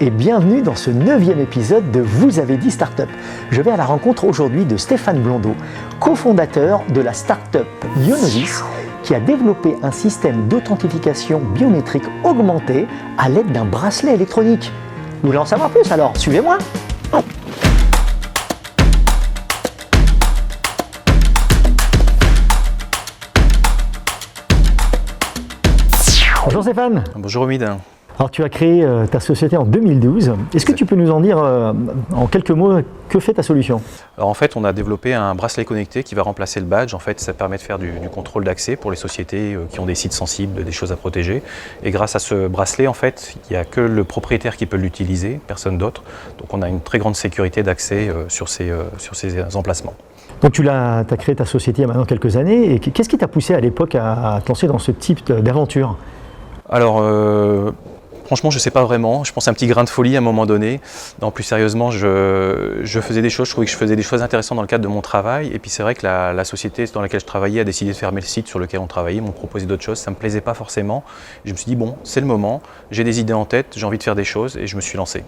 et bienvenue dans ce 9e épisode de Vous avez dit Startup. Je vais à la rencontre aujourd'hui de Stéphane Blondeau, cofondateur de la startup Ionosis, qui a développé un système d'authentification biométrique augmentée à l'aide d'un bracelet électronique. Vous voulez en savoir plus alors? Suivez-moi. Bonjour Stéphane. Bonjour Omid. Alors tu as créé ta société en 2012. Est-ce que tu peux nous en dire en quelques mots que fait ta solution? Alors en fait, on a développé un bracelet connecté qui va remplacer le badge. En fait, ça permet de faire du contrôle d'accès pour les sociétés qui ont des sites sensibles, des choses à protéger. Et grâce à ce bracelet, en fait, il n'y a que le propriétaire qui peut l'utiliser, personne d'autre. Donc on a une très grande sécurité d'accès sur ces emplacements. Donc tu as créé ta société il y a maintenant quelques années. Et qu'est-ce qui t'a poussé à l'époque à te lancer dans ce type d'aventure? Alors, franchement, je ne sais pas vraiment. Je pense à un petit grain de folie à un moment donné. Non, plus sérieusement, je faisais des choses, je trouvais que je faisais des choses intéressantes dans le cadre de mon travail. Et puis c'est vrai que la société dans laquelle je travaillais a décidé de fermer le site sur lequel on travaillait, m'ont proposé d'autres choses. Ça ne me plaisait pas forcément. Et je me suis dit, bon, c'est le moment, j'ai des idées en tête, j'ai envie de faire des choses et je me suis lancé.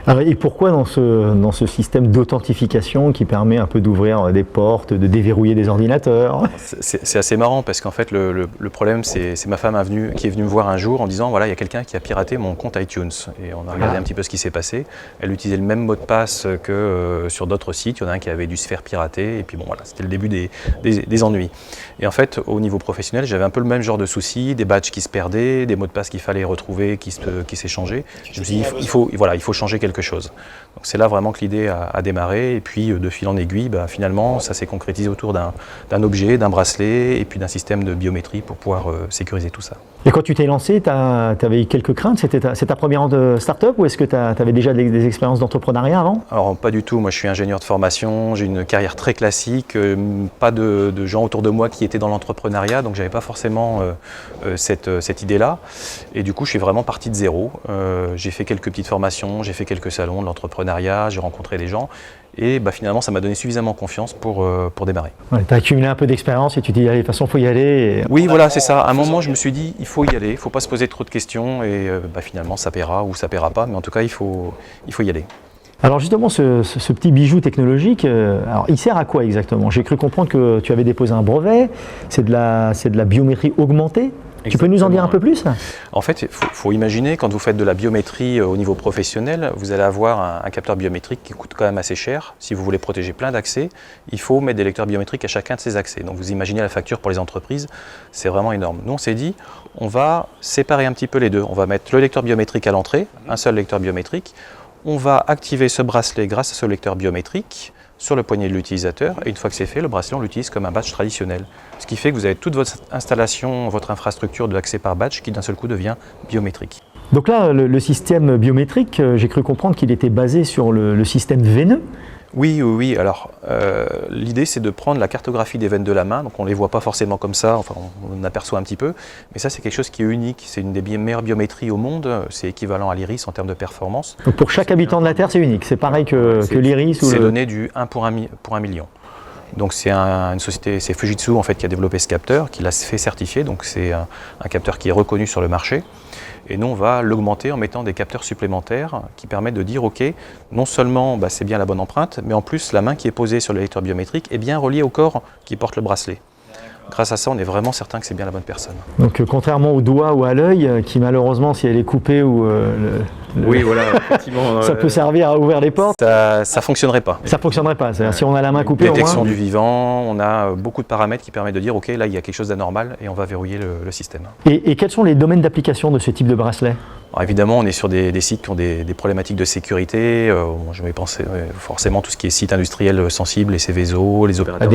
Alors, et pourquoi dans ce système d'authentification qui permet un peu d'ouvrir des portes, de déverrouiller des ordinateurs? C'est assez marrant parce qu'en fait le problème c'est ma femme qui est venue me voir un jour en disant voilà, il y a quelqu'un qui a piraté mon compte iTunes, et on a regardé un petit peu ce qui s'est passé. Elle utilisait le même mot de passe que sur d'autres sites, il y en a un qui avait dû se faire pirater et puis bon voilà, c'était le début des ennuis. Et en fait au niveau professionnel j'avais un peu le même genre de soucis, des badges qui se perdaient, des mots de passe qu'il fallait retrouver, qui s'échangeaient. Je me suis dit il faut changer quelque chose. Donc c'est là vraiment que l'idée a démarré et puis de fil en aiguille, finalement ça s'est concrétisé autour d'un objet, d'un bracelet et puis d'un système de biométrie pour pouvoir sécuriser tout ça. Et quand tu t'es lancé, tu avais eu quelques craintes? C'est ta première start-up ou est-ce que tu avais déjà des expériences d'entrepreneuriat avant? Alors pas du tout, moi je suis ingénieur de formation, j'ai une carrière très classique, pas de gens autour de moi qui étaient dans l'entrepreneuriat, donc j'avais pas forcément cette idée-là. Et du coup je suis vraiment parti de zéro. J'ai fait quelques petites formations, j'ai fait quelques salons de l'entrepreneuriat, j'ai rencontré des gens et finalement ça m'a donné suffisamment confiance pour démarrer. Ouais, tu as accumulé un peu d'expérience et tu te dis allez, de toute façon il faut y aller. Oui voilà, c'est ça. À un moment je me suis dit il faut y aller, il ne faut pas se poser trop de questions et finalement ça paiera ou ça paiera pas, mais en tout cas il faut y aller. Alors justement ce petit bijou technologique, alors il sert à quoi exactement? J'ai cru comprendre que tu avais déposé un brevet, c'est de la biométrie augmentée. Tu peux nous en dire un peu plus? En fait, il faut imaginer, quand vous faites de la biométrie au niveau professionnel, vous allez avoir un capteur biométrique qui coûte quand même assez cher. Si vous voulez protéger plein d'accès, il faut mettre des lecteurs biométriques à chacun de ces accès. Donc vous imaginez la facture pour les entreprises, c'est vraiment énorme. Nous on s'est dit, on va séparer un petit peu les deux. On va mettre le lecteur biométrique à l'entrée, un seul lecteur biométrique. On va activer ce bracelet grâce à ce lecteur biométrique sur le poignet de l'utilisateur, et une fois que c'est fait, le bracelet on l'utilise comme un badge traditionnel. Ce qui fait que vous avez toute votre installation, votre infrastructure d'accès par badge qui d'un seul coup devient biométrique. Donc là, le système biométrique, j'ai cru comprendre qu'il était basé sur le système veineux. Oui. Alors, l'idée, c'est de prendre la cartographie des veines de la main. Donc, on ne les voit pas forcément comme ça. Enfin, on aperçoit un petit peu. Mais ça, c'est quelque chose qui est unique. C'est une des meilleures biométries au monde. C'est équivalent à l'iris en termes de performance. Donc, pour chaque habitant de la Terre, c'est unique. C'est pareil que l'iris ou c'est donné du 1 pour 1 million. Donc, c'est une société, c'est Fujitsu en fait qui a développé ce capteur, qui l'a fait certifier. Donc, c'est un capteur qui est reconnu sur le marché. Et nous, on va l'augmenter en mettant des capteurs supplémentaires qui permettent de dire, OK, non seulement c'est bien la bonne empreinte, mais en plus, la main qui est posée sur le lecteur biométrique est bien reliée au corps qui porte le bracelet. Grâce à ça, on est vraiment certain que c'est bien la bonne personne. Donc, contrairement au doigt ou à l'œil, qui malheureusement, si elle est coupée ou oui, voilà, effectivement, ça peut servir à ouvrir les portes. Ça fonctionnerait pas. Ça fonctionnerait pas. Si on a la main coupée, détection du vivant, on a beaucoup de paramètres qui permettent de dire ok, là il y a quelque chose d'anormal et on va verrouiller le système. Et quels sont les domaines d'application de ce type de bracelet? Alors évidemment, on est sur des sites qui ont des problématiques de sécurité. Je vais penser forcément tout ce qui est sites industriels sensibles, les Céveso, les opérateurs.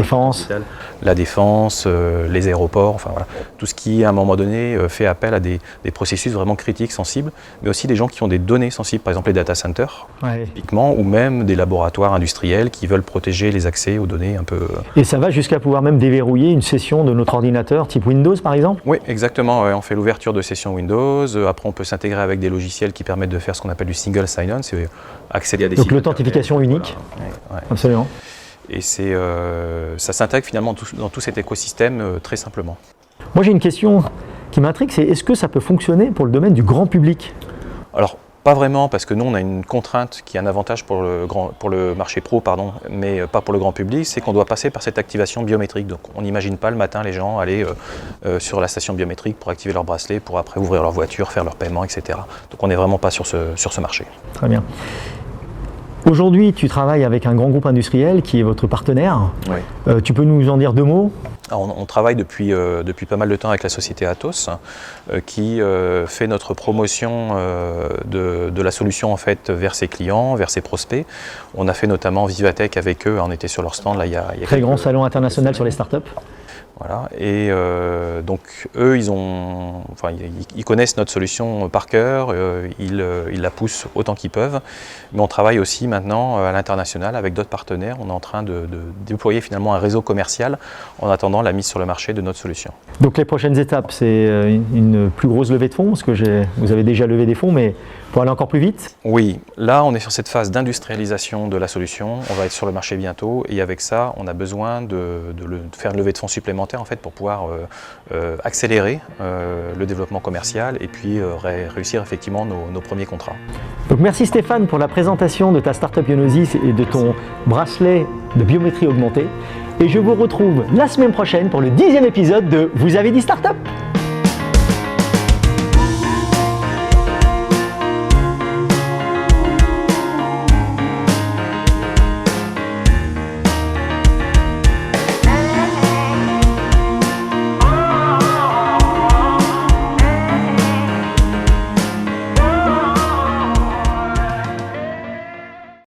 La défense, les aéroports, enfin voilà, tout ce qui à un moment donné fait appel à des processus vraiment critiques, sensibles, mais aussi des gens qui ont des données sensibles, par exemple les data centers, typiquement, ou même des laboratoires industriels qui veulent protéger les accès aux données un peu. Et ça va jusqu'à pouvoir même déverrouiller une session de notre ordinateur, type Windows par exemple? Oui, exactement. On fait l'ouverture de session Windows. Après, on peut s'intégrer avec des logiciels qui permettent de faire ce qu'on appelle du single sign-on, c'est accéder à des sites. Donc l'authentification unique. Voilà. Absolument. Et ça s'intègre finalement dans tout cet écosystème très simplement. Moi j'ai une question qui m'intrigue, c'est est-ce que ça peut fonctionner pour le domaine du grand public? Alors Pas vraiment, parce que nous, on a une contrainte qui est un avantage pour le marché pro, pardon, mais pas pour le grand public, c'est qu'on doit passer par cette activation biométrique. Donc on n'imagine pas le matin les gens aller sur la station biométrique pour activer leur bracelet, pour après ouvrir leur voiture, faire leur paiement, etc. Donc on n'est vraiment pas sur ce marché. Très bien. Aujourd'hui, tu travailles avec un grand groupe industriel qui est votre partenaire. Oui. Tu peux nous en dire 2 mots ? Alors, on travaille depuis pas mal de temps avec la société Atos qui fait notre promotion de la solution en fait, vers ses clients, vers ses prospects. On a fait notamment Vivatech avec eux, on était sur leur stand là, il y a Très grand salon international sur les startups. Voilà. Et donc eux, ils connaissent notre solution par cœur, ils la poussent autant qu'ils peuvent, mais on travaille aussi maintenant à l'international avec d'autres partenaires. On est en train de déployer finalement un réseau commercial en attendant la mise sur le marché de notre solution. Donc les prochaines étapes, c'est une plus grosse levée de fonds, parce que vous avez déjà levé des fonds, mais pour aller encore plus vite ? Oui, là on est sur cette phase d'industrialisation de la solution, on va être sur le marché bientôt, et avec ça on a besoin de faire une levée de fonds supplémentaire en fait, pour pouvoir accélérer le développement commercial et puis réussir effectivement nos premiers contrats. Donc merci Stéphane pour la présentation de ta startup Ionosis et de ton bracelet de biométrie augmentée. Et je vous retrouve la semaine prochaine pour le 10e épisode de Vous avez dit Startup ?